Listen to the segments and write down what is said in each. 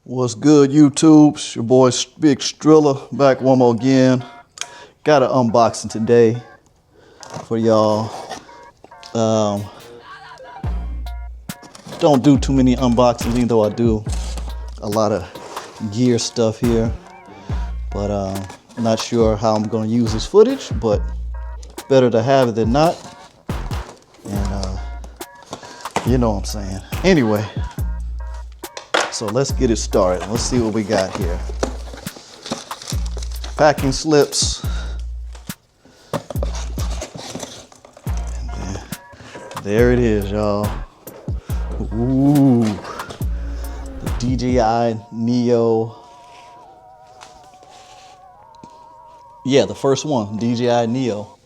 What's good, YouTube? It's your boy Big Strilla back one more again. Got an unboxing today for y'all. Don't do too many unboxings, even though I do a lot of gear stuff here. But I'm not sure how I'm going to use this footage, but better to have it than not. And you know what I'm saying. Anyway. So let's get it started. Let's see what we got here. Packing slips. And then, there it is, y'all. Ooh. The DJI NEO. Yeah, the first one, DJI NEO.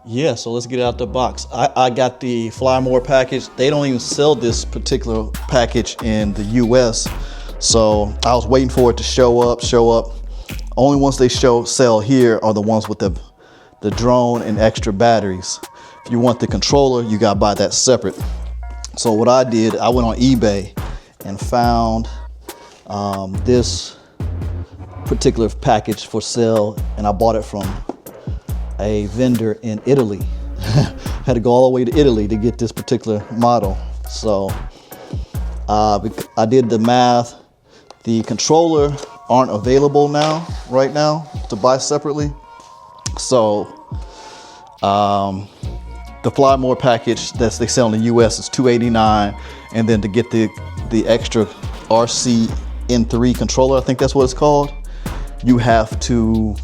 Yeah, so let's get it out the box. I got the Fly More package. They don't even sell this particular package in the US. So I was waiting for it to show up. Only ones they sell here are the ones with the drone and extra batteries. If you want the controller, you gotta buy that separate. So what I did, I went on eBay and found this particular package for sale, and I bought it from a vendor in Italy. Had to go all the way to Italy to get this particular model. So I did the math. The controller aren't available right now to buy separately. So the Fly More package that they sell in the US is $289, and then to get the extra RC N3 controller, I think that's what it's called, you have to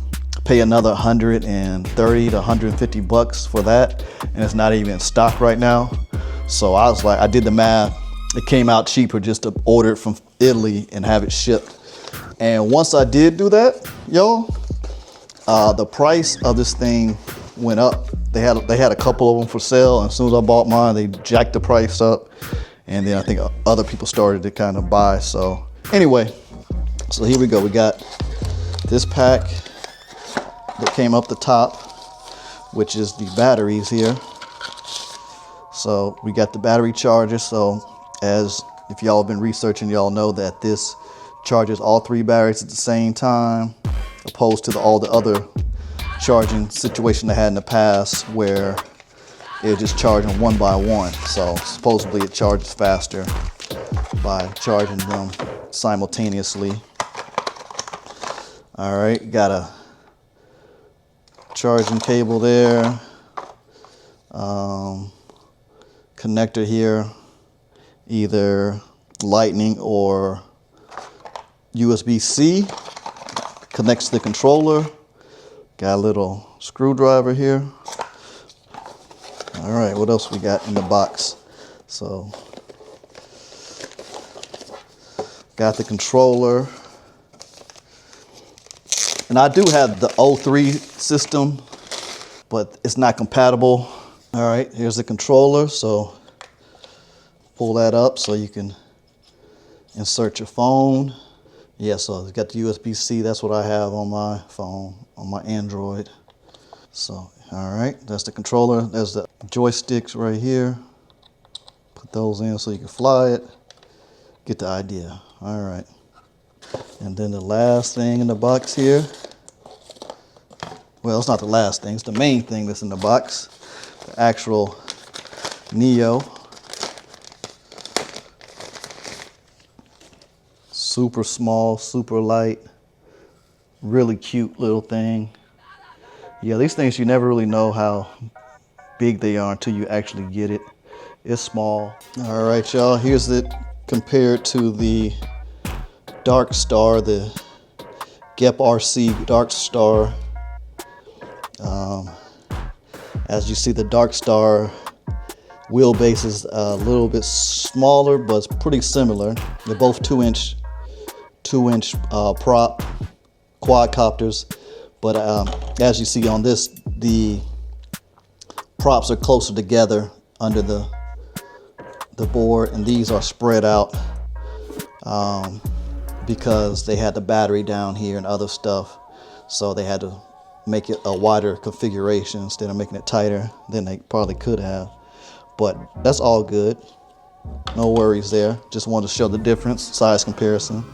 pay another $130 to $150 for that, and it's not even in stock right now. So I was like, I did the math. It came out cheaper just to order it from Italy and have it shipped. And once I did do that, y'all, the price of this thing went up. They had a couple of them for sale, and as soon as I bought mine, they jacked the price up. And then I think other people started to kind of buy. So anyway, so here we go. We got this pack that came up the top, which is the batteries here. So we got the battery charger. So if y'all have been researching, y'all know that this charges all 3 batteries at the same time, opposed to all the other charging situation I had in the past where it was just charging one by one. So supposedly it charges faster by charging them simultaneously. All right, got a charging cable there, connector here, either lightning or USB-C, connects to the controller. Got a little screwdriver here. All right, what else we got in the box? So got the controller. And I do have the 03 system, but it's not compatible. All right, here's the controller. So pull that up so you can insert your phone. Yeah, so it's got the USB-C. That's what I have on my phone, on my Android. So, all right, that's the controller. There's the joysticks right here. Put those in so you can fly it. Get the idea. All right. And then the last thing in the box here, well, it's not the last thing, it's the main thing that's in the box, the actual Neo. Super small, super light, really cute little thing. Yeah, these things you never really know how big they are until you actually get it. It's small. All right, y'all, here's it compared to the Dark Star, the Geprc Dark Star. As you see, the Dark Star wheelbase is a little bit smaller, but it's pretty similar. They're both 2-inch prop quadcopters, but as you see on this, the props are closer together under the board, and these are spread out because they had the battery down here and other stuff, so they had to make it a wider configuration instead of making it tighter than they probably could have. But that's all good. No worries there. Just wanted to show the difference, size comparison.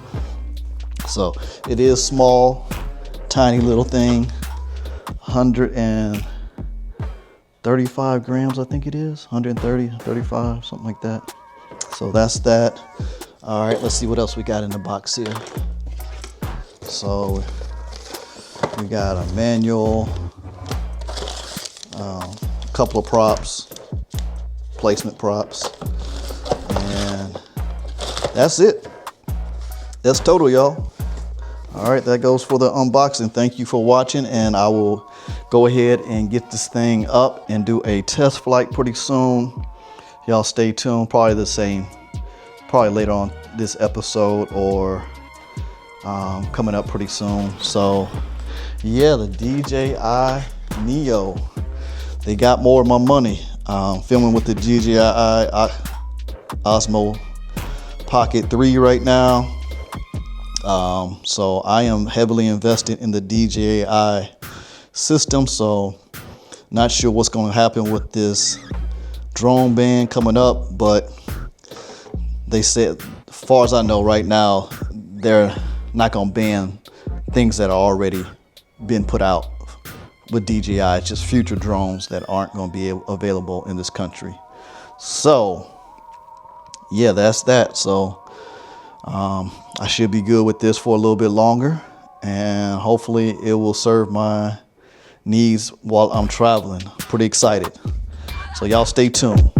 So it is small, tiny little thing. 135 grams, I think it is. 130, 35, something like that. So that's that. All right, let's see what else we got in the box here. So we got a manual, a couple of props, placement props, and that's it. That's total, y'all. All right, that goes for the unboxing. Thank you for watching, and I will go ahead and get this thing up and do a test flight pretty soon. Y'all stay tuned, probably later on this episode or coming up pretty soon. So yeah, the DJI NEO, they got more of my money. Filming with the DJI Osmo Pocket 3 right now. So I am heavily invested in the DJI system, so not sure what's going to happen with this drone ban coming up, but they said, as far as I know right now, they're not going to ban things that are already been put out with DJI. It's just future drones that aren't going to be available in this country. So yeah, that's that. So I should be good with this for a little bit longer, and hopefully it will serve my needs while I'm traveling. Pretty excited. So y'all stay tuned.